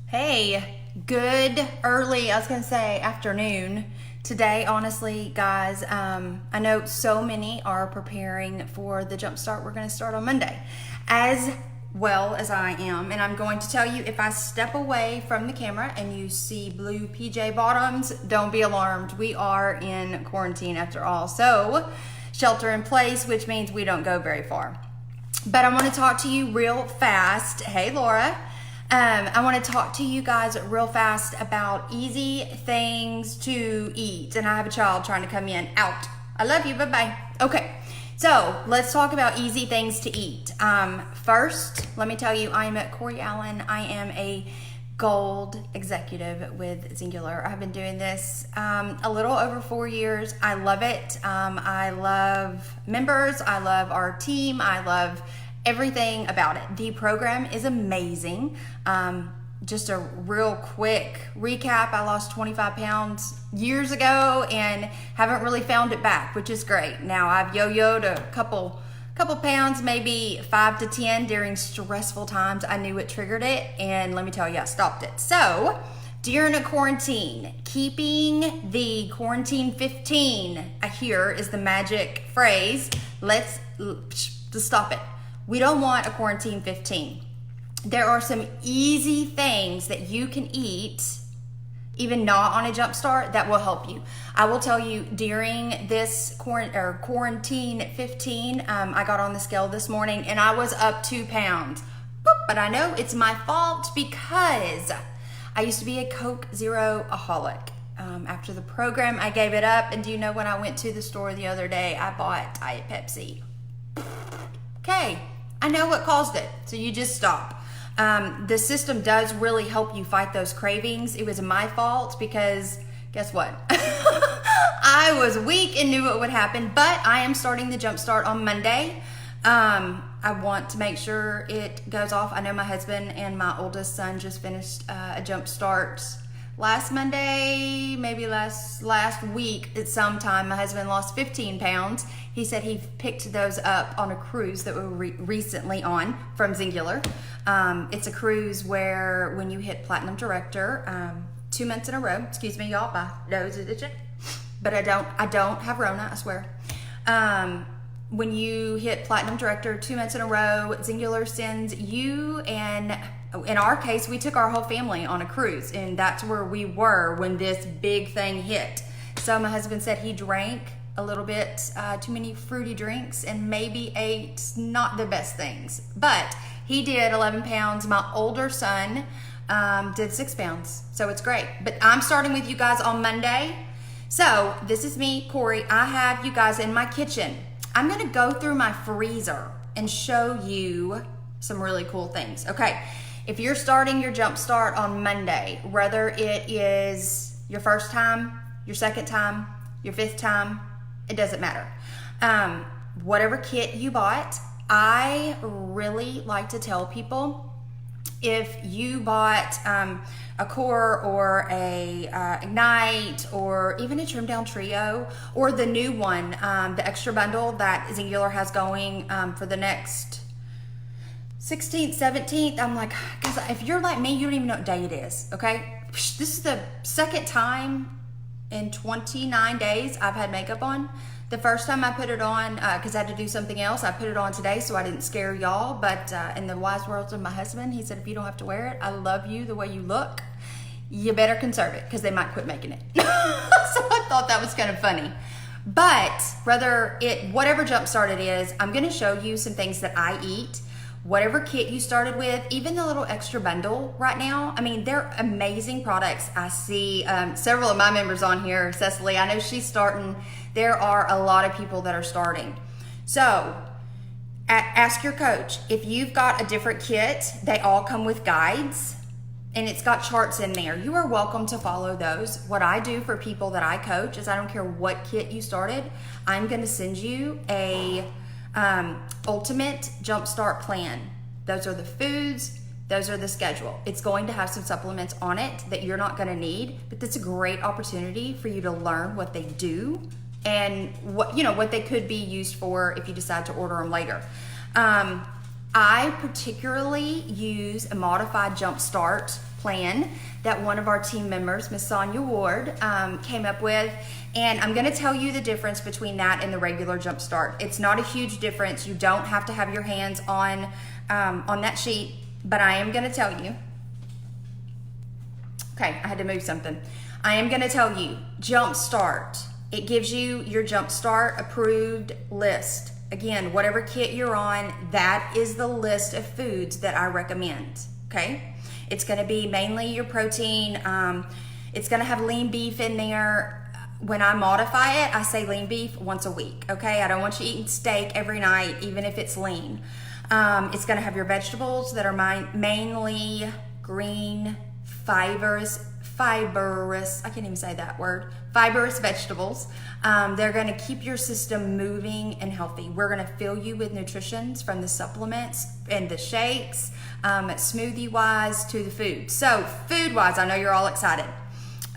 Hey, good early, I was gonna say afternoon. Today, honestly, guys, I know so many are preparing for the jumpstart we're gonna start on Monday, as well as I am. And I'm going to tell you, if I step away from the camera and you see blue PJ bottoms, don't be alarmed. We are in quarantine after all. So, shelter in place, which means we don't go very far. But I wanna talk to you real fast. Hey, Laura. I want to talk to you guys real fast about easy things to eat. And I have a child trying to come in. Out. I love you. Bye-bye. Okay. So let's talk about easy things to eat. First, let me tell you, I am at Corey Allen. I am a gold executive with Xyngular. I've been doing this a little over 4 years. I love it. I love members. I love our team. I love everything about it. The program is amazing. Just a real quick recap, I lost 25 pounds years ago and haven't really found it back, which is great. Now I've yo-yoed a couple pounds, maybe 5 to 10 during stressful times. I knew it triggered it, and let me tell you, I stopped it. So during a quarantine, keeping the quarantine 15, here is the magic phrase. Let's stop it. We don't want a quarantine 15. There are some easy things that you can eat, even not on a jump start, that will help you. I will tell you, during this quarantine 15, I got on the scale this morning and I was up 2 pounds. But I know it's my fault because I used to be a Coke Zero-aholic. After the program, I gave it up. And do you know, when I went to the store the other day, I bought Diet Pepsi. Okay. I know what caused it, so you just stop. The system does really help you fight those cravings. It was my fault because guess what? I was weak and knew it would happen, but I am starting the jumpstart on Monday. I want to make sure it goes off. I know my husband and my oldest son just finished a jumpstart last Monday, maybe last week at some time. My husband lost 15 pounds. He said he picked those up on a cruise that we were recently on from Xyngular. It's a cruise where when you hit Platinum Director 2 months in a row, excuse me y'all, my nose is itching, but I don't have Rona, I swear. When you hit Platinum Director 2 months in a row, Xyngular sends you, and in our case, we took our whole family on a cruise, and that's where we were when this big thing hit. So my husband said he drank a little bit too many fruity drinks and maybe ate not the best things, but he did 11 pounds. My older son did 6 pounds, so it's great. But I'm starting with you guys on Monday. So this is me, Corey. I have you guys in my kitchen. I'm gonna go through my freezer and show you some really cool things. Okay, if you're starting your jump start on Monday, whether it is your first time, your second time, your 5th time, it doesn't matter. Whatever kit you bought, I really like to tell people, if you bought a core or a Ignite or even a trim down trio or the new one, the extra bundle that Xyngular has going for the next 16th, 17th, I'm like, because if you're like me, you don't even know what day it is, okay? This is the second time in 29 days I've had makeup on. The first time I put it on, because I had to do something else, I put it on today so I didn't scare y'all. But in the wise words of my husband, he said, if you don't have to wear it, I love you the way you look. You better conserve it because they might quit making it. So I thought that was kind of funny. But whatever jumpstart it is, I'm going to show you some things that I eat. Whatever kit you started with, even the little extra bundle right now, I mean, they're amazing products. I see several of my members on here. Cecily, I know she's starting. There are a lot of people that are starting. So ask your coach. If you've got a different kit, they all come with guides and it's got charts in there. You are welcome to follow those. What I do for people that I coach is, I don't care what kit you started, I'm going to send you a ultimate jumpstart plan. Those are the foods, those are the schedule. It's going to have some supplements on it that you're not going to need, but that's a great opportunity for you to learn what they do and what they could be used for if you decide to order them later. I particularly use a modified jumpstart plan that one of our team members, Miss Sonia Ward, came up with. And I'm gonna tell you the difference between that and the regular jumpstart. It's not a huge difference. You don't have to have your hands on that sheet, but I am gonna tell you. Okay, I had to move something. I am gonna tell you, jumpstart. It gives you your jumpstart approved list. Again, whatever kit you're on, that is the list of foods that I recommend, okay? It's gonna be mainly your protein. It's gonna have lean beef in there. When I modify it, I say lean beef once a week, okay? I don't want you eating steak every night, even if it's lean. It's gonna have your vegetables that are mainly green, fibrous, I can't even say that word, fibrous vegetables. They're gonna keep your system moving and healthy. We're gonna fill you with nutritions from the supplements and the shakes, smoothie-wise to the food. So food-wise, I know you're all excited.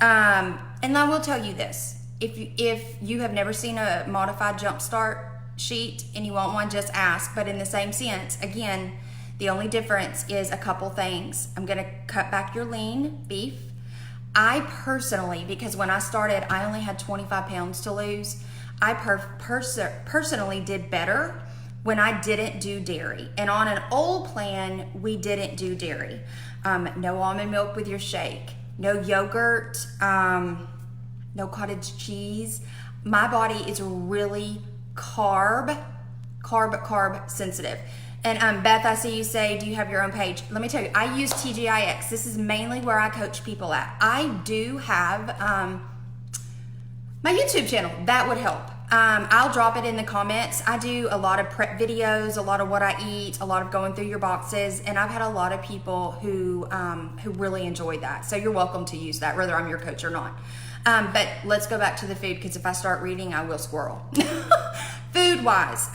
And I will tell you this, if you have never seen a modified jumpstart sheet and you want one, just ask. But in the same sense, again, the only difference is a couple things. I'm gonna cut back your lean beef. I personally, because when I started, I only had 25 pounds to lose. I personally did better when I didn't do dairy. And on an old plan, we didn't do dairy. No almond milk with your shake, no yogurt, no cottage cheese. My body is really carb sensitive. And Beth, I see you say, do you have your own page? Let me tell you, I use TGIX. This is mainly where I coach people at. I do have my YouTube channel. That would help. I'll drop it in the comments. I do a lot of prep videos, a lot of what I eat, a lot of going through your boxes, and I've had a lot of people who really enjoy that. So you're welcome to use that, whether I'm your coach or not. But let's go back to the food, because if I start reading, I will squirrel. Food-wise,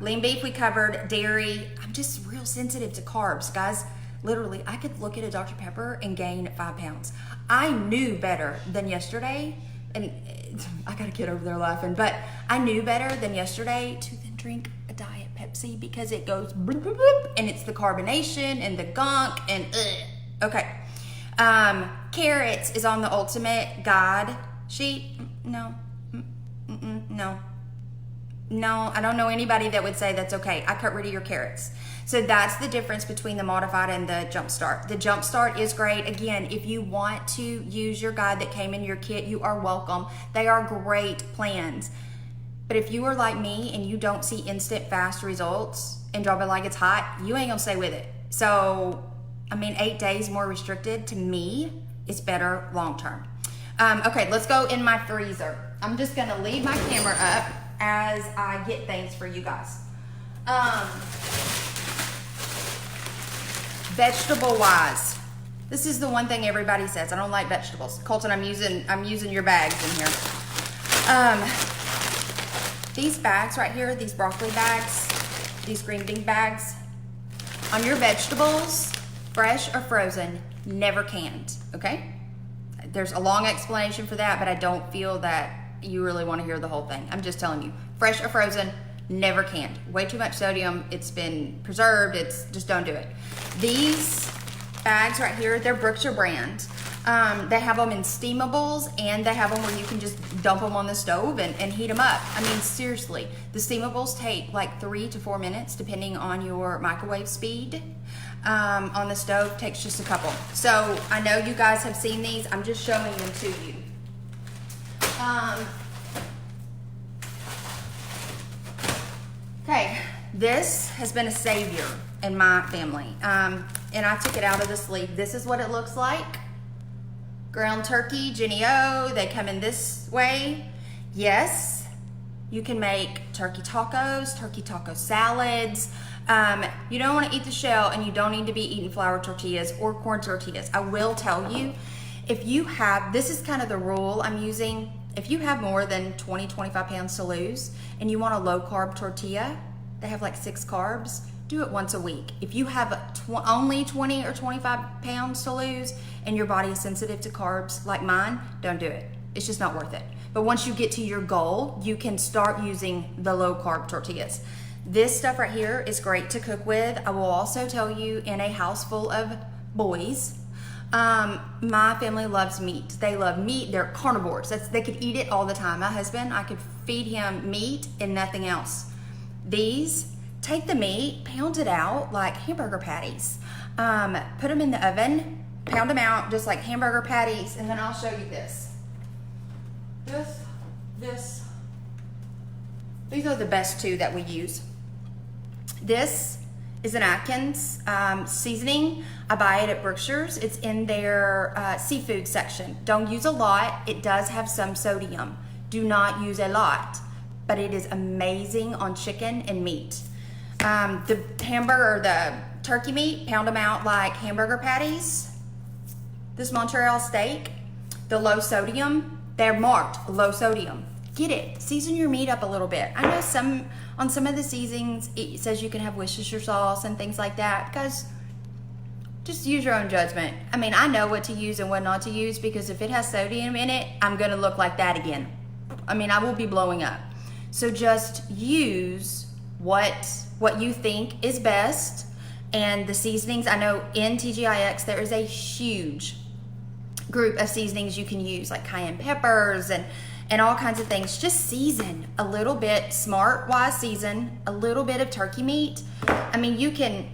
lean beef we covered, dairy. I'm just real sensitive to carbs, guys. Literally, I could look at a Dr. Pepper and gain 5 pounds. I knew better than yesterday, and I got a kid over there laughing, but I knew better than yesterday to then drink a Diet Pepsi, because it goes bloop, bloop, bloop, and it's the carbonation and the gunk and ugh. Okay. Carrots is on the ultimate guide sheet. No, I don't know anybody that would say that's okay. I cut rid of your carrots. So that's the difference between the modified and the jumpstart. The jumpstart is great. Again, if you want to use your guide that came in your kit, you are welcome. They are great plans. But if you are like me and you don't see instant fast results and drop it like it's hot, you ain't gonna stay with it. So, I mean, 8 days more restricted, to me, is better long-term. Okay, let's go in my freezer. I'm just gonna leave my camera up as I get things for you guys. Vegetable-wise, this is the one thing everybody says. I don't like vegetables. Colton, I'm using your bags in here. These bags right here, these broccoli bags, these green bean bags, on your vegetables, fresh or frozen, never canned, okay? There's a long explanation for that, but I don't feel that you really want to hear the whole thing. I'm just telling you, fresh or frozen, never canned. Way too much sodium. It's been preserved. Just don't do it. These bags right here, they're Brookshire brand. They have them in steamables, and they have them where you can just dump them on the stove and heat them up. I mean, seriously, the steamables take like 3 to 4 minutes, depending on your microwave speed. On the stove, takes just a couple. So I know you guys have seen these. I'm just showing them to you. Okay, this has been a savior in my family. And I took it out of the sleeve. This is what it looks like. Ground turkey, Jenny O, they come in this way. Yes, you can make turkey taco salads. You don't want to eat the shell, and you don't need to be eating flour tortillas or corn tortillas. I will tell you, if you have, this is kind of the rule I'm using, if you have more than 20-25 pounds to lose and you want a low carb tortilla, they have like 6 carbs, do it once a week. If you have only 20 or 25 pounds to lose and your body is sensitive to carbs like mine, don't do it. It's just not worth it. But once you get to your goal, you can start using the low carb tortillas. This stuff right here is great to cook with. I will also tell you, in a house full of boys, my family loves meat. They love meat. They're carnivores. They could eat it all the time. My husband, I could feed him meat and nothing else. These, take the meat, pound it out like hamburger patties. Put them in the oven, pound them out just like hamburger patties, and then I'll show you this. These are the best two that we use. This is an Atkins seasoning. I buy it at Brookshire's. It's in their seafood section. Don't use a lot. It does have some sodium. Do not use a lot, but it is amazing on chicken and meat. The hamburger or the turkey meat, pound them out like hamburger patties. This Montreal steak, the low sodium, they're marked low sodium. Get it. Season your meat up a little bit. I know on some of the seasonings it says you can have Worcestershire sauce and things like that. Guys, just use your own judgment. I mean, I know what to use and what not to use, because if it has sodium in it, I'm gonna look like that again. I mean, I will be blowing up. So just use what you think is best. And the seasonings, I know in TGIX there is a huge group of seasonings you can use, like cayenne peppers and all kinds of things. Just season a little bit, smart wise season a little bit of turkey meat. I mean, you can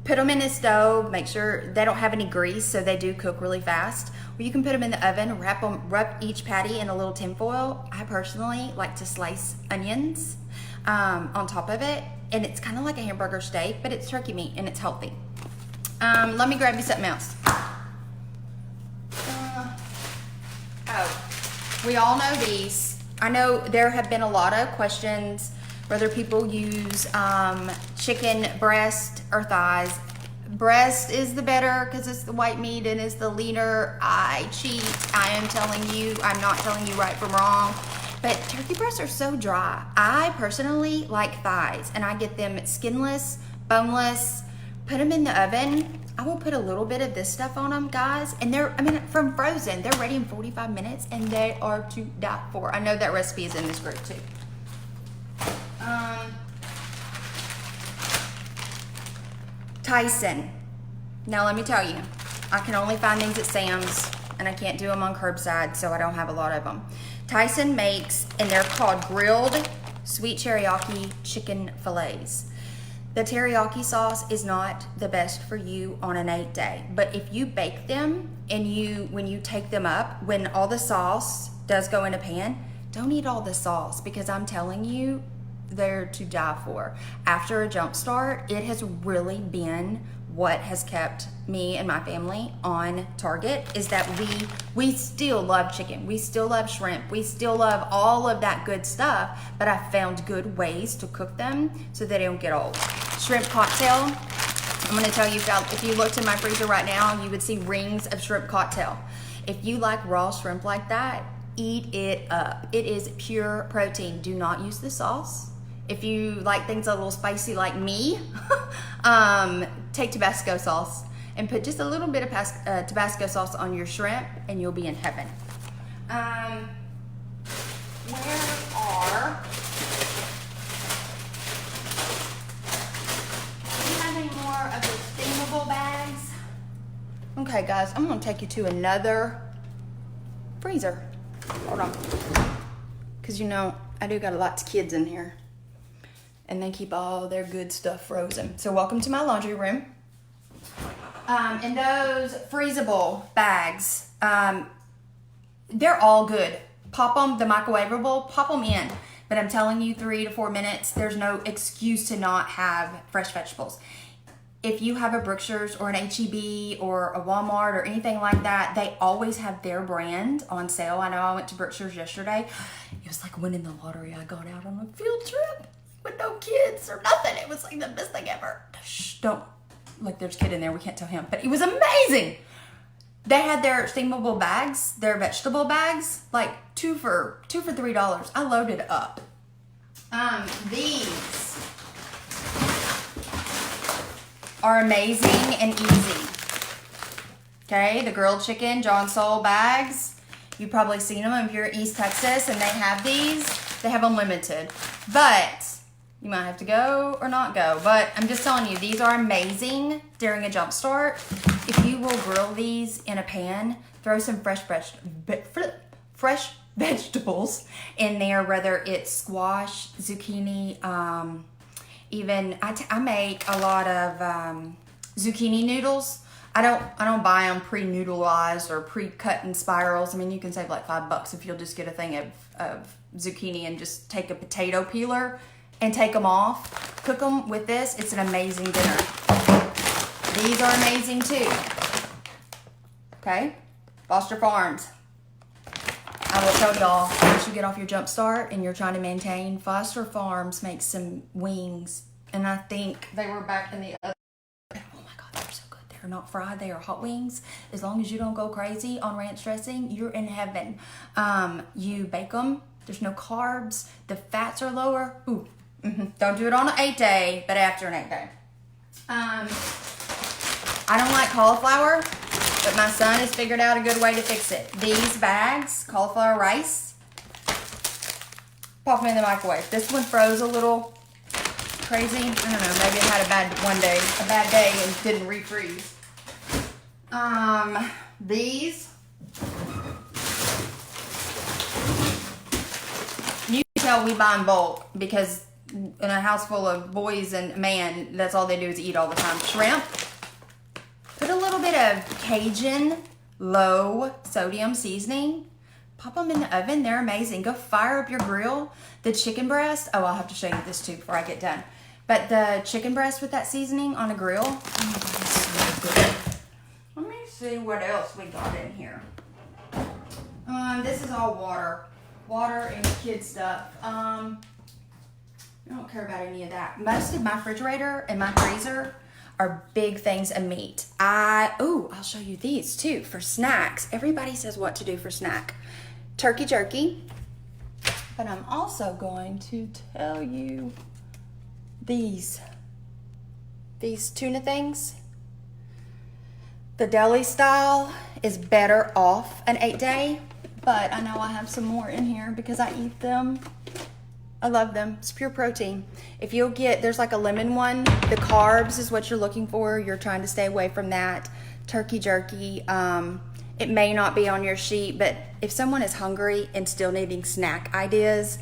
put them in the stove, make sure they don't have any grease so they do cook really fast. Or you can put them in the oven, wrap each patty in a little tin foil. I personally like to slice onions on top of it, and it's kind of like a hamburger steak, but it's turkey meat and it's healthy. Let me grab you something else. We all know these. I know there have been a lot of questions whether people use chicken breast or thighs. Breast is the better because it's the white meat and is the leaner. I cheat. I am telling you, I'm not telling you right from wrong. But turkey breasts are so dry. I personally like thighs, and I get them skinless, boneless, put them in the oven. I will put a little bit of this stuff on them, guys. And from frozen, they're ready in 45 minutes and they are to die for. I know that recipe is in this group too. Tyson. Now let me tell you, I can only find these at Sam's and I can't do them on curbside, so I don't have a lot of them. Tyson makes, and they're called grilled sweet teriyaki chicken fillets. The teriyaki sauce is not the best for you on an 8-day, but if you bake them and when you take them up, when all the sauce does go in a pan, don't eat all the sauce, because I'm telling you, they're to die for. After a jump start, it has really been what has kept me and my family on target, is that we still love chicken, we still love shrimp, we still love all of that good stuff, but I found good ways to cook them so they don't get old. Shrimp cocktail, I'm gonna tell you, if you looked in my freezer right now, you would see rings of shrimp cocktail. If you like raw shrimp like that, eat it up. It is pure protein. Do not use the sauce. If you like things a little spicy like me, take Tabasco sauce and put just a little bit of Tabasco sauce on your shrimp and you'll be in heaven. Do you have any more of the steamable bags? Okay guys, I'm gonna take you to another freezer. Hold on. Because you know, I do got lots of kids in here. And they keep all their good stuff frozen. So welcome to my laundry room. And those freezable bags, they're all good. Pop them, the microwavable, pop them in. But I'm telling you, 3 to 4 minutes, there's no excuse to not have fresh vegetables. If you have a Brookshire's or an H-E-B or a Walmart or anything like that, they always have their brand on sale. I know I went to Brookshire's yesterday. It was like winning the lottery. I got out on a field trip with no kids or nothing. It was like the best thing ever. Shh, don't, look, there's a kid in there. We can't tell him, but it was amazing. They had their steamable bags, their vegetable bags, like two for $3. I loaded up. These are amazing and easy. Okay, the grilled chicken John Soul bags. You've probably seen them if you're in East Texas and they have these. They have unlimited, but You might have to go or not go, but I'm just telling you, these are amazing during a jump start. If you will grill these in a pan, throw some fresh vegetables in there, whether it's squash, zucchini, even I make a lot of zucchini noodles. I don't buy them pre-noodleized or pre-cut in spirals. I mean, you can save like $5 if you'll just get a thing of zucchini and just take a potato peeler and take them off. Cook them with this. It's an amazing dinner. These are amazing too. Okay, Foster Farms. I will tell y'all, once you get off your jump start and you're trying to maintain, Foster Farms makes some wings. And I think they were back in the other. Oh my God, they're so good. They're not fried, they are hot wings. As long as you don't go crazy on ranch dressing, you're in heaven. You bake them, there's no carbs, the fats are lower. Ooh, don't do it on an 8-day, but after an 8-day. I don't like cauliflower, but my son has figured out a good way to fix it. These bags, cauliflower rice, pop them in the microwave. This one froze a little crazy. I don't know, maybe it had a bad day and didn't refreeze. These, you can tell we buy in bulk because in a house full of boys and man, that's all they do is eat all the time. Shrimp. Put a little bit of Cajun low sodium seasoning. Pop them in the oven. They're amazing. Go fire up your grill. The chicken breast. Oh, I'll have to show you this too before I get done. But the chicken breast with that seasoning on a grill. Oh, that's so good. Let me see what else we got in here. This is all water. Water and kid stuff. I don't care about any of that. Most of my refrigerator and my freezer are big things of meat. I'll show you these too for snacks. Everybody says what to do for snack. Turkey jerky. But I'm also going to tell you these tuna things. The deli style is better off an 8-day, but I know I have some more in here because I eat them. I love them. It's pure protein. If you'll get, there's like a lemon one. The carbs is what you're looking for. You're trying to stay away from that. Turkey jerky. It may not be on your sheet, but if someone is hungry and still needing snack ideas,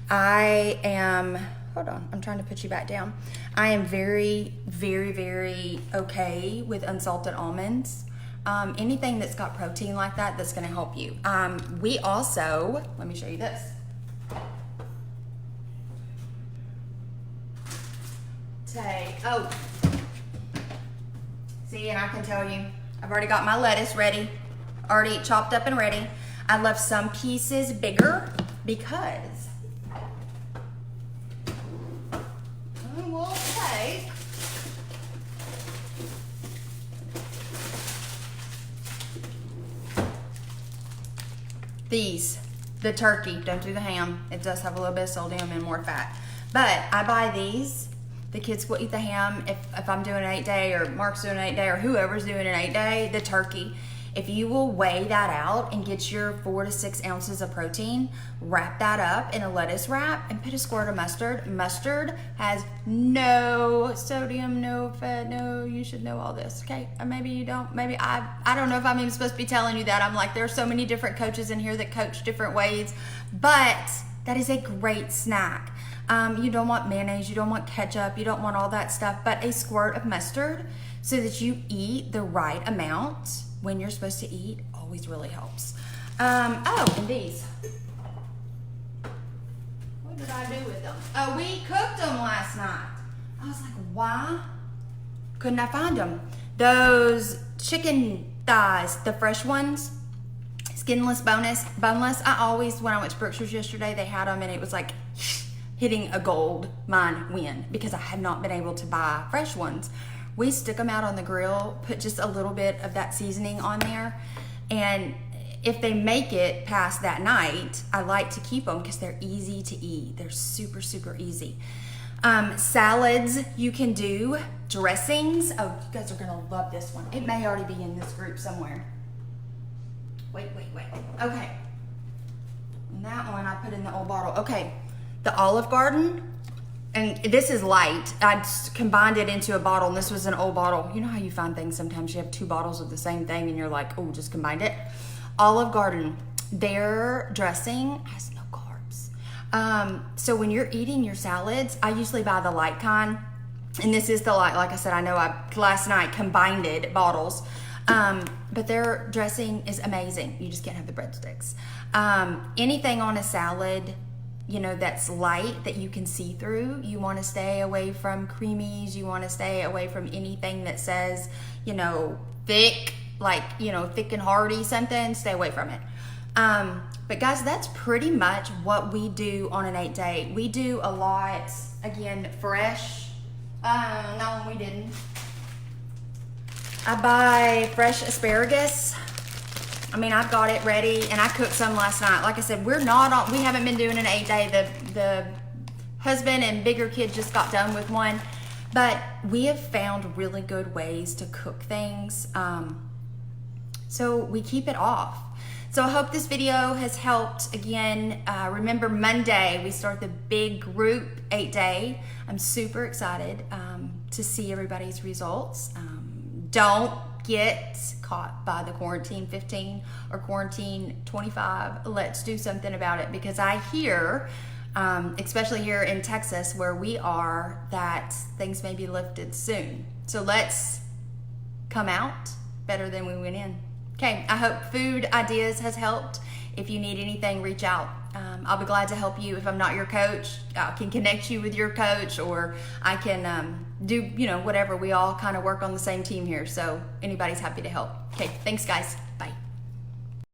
hold on, I'm trying to put you back down. I am very, very, very okay with unsalted almonds. Anything that's got protein like that, that's gonna help you. We also, let me show you this. See, and I can tell you, I've already got my lettuce ready, already chopped up and ready. I left some pieces bigger because I will take these, the turkey, don't do the ham. It does have a little bit of sodium and more fat. But I buy these. The kids will eat the ham if I'm doing an 8-day or Mark's doing an 8-day or whoever's doing an 8-day, the turkey. If you will weigh that out and get your 4 to 6 ounces of protein, wrap that up in a lettuce wrap and put a squirt of mustard. Mustard has no sodium, no fat, you should know all this, okay? Or maybe you don't, maybe I don't know if I'm even supposed to be telling you that. I'm like, there are so many different coaches in here that coach different ways, but that is a great snack. You don't want mayonnaise, you don't want ketchup, you don't want all that stuff, but a squirt of mustard so that you eat the right amount when you're supposed to eat always really helps. And these. What did I do with them? Oh, we cooked them last night. I was like, why couldn't I find them? Those chicken thighs, the fresh ones, skinless, boneless. I always, when I went to Brookshire's yesterday, they had them and it was like hitting a gold mine win because I have not been able to buy fresh ones. We stick them out on the grill, put just a little bit of that seasoning on there, and if they make it past that night, I like to keep them because they're easy to eat. They're super, super easy. Salads you can do, dressings. Oh, you guys are gonna love this one. It may already be in this group somewhere. Wait. Okay. And that one I put in the old bottle. Okay. The Olive Garden, and this is light. I combined it into a bottle, and this was an old bottle. You know how you find things sometimes you have 2 bottles of the same thing and you're like, oh, just combined it. Olive Garden, their dressing has no carbs. So when you're eating your salads, I usually buy the light kind, and this is the light. Like I said, I know I last night combined it bottles, but their dressing is amazing. You just can't have the breadsticks. Anything on a salad, you know, that's light, that you can see through. You want to stay away from creamies. You want to stay away from anything that says, you know, thick, like, you know, thick and hearty something. Stay away from it. But guys, that's pretty much what we do on an 8-day. We do a lot, again, fresh. No, we didn't. I buy fresh asparagus. I mean, I've got it ready, and I cooked some last night. Like I said, we haven't been doing an 8-day. The husband and bigger kid just got done with one, but we have found really good ways to cook things. So we keep it off. So I hope this video has helped. Again, remember Monday, we start the big group 8-day. I'm super excited to see everybody's results. Don't get caught by the quarantine 15 or quarantine 25. Let's do something about it, because I hear, especially here in Texas where we are, that things may be lifted soon. So let's come out better than we went in. Okay, I hope food ideas has helped. If you need anything, reach out. I'll be glad to help you. If I'm not your coach, I can connect you with your coach, or I can do, you know, whatever. We all kind of work on the same team here, so anybody's happy to help. Okay, thanks guys.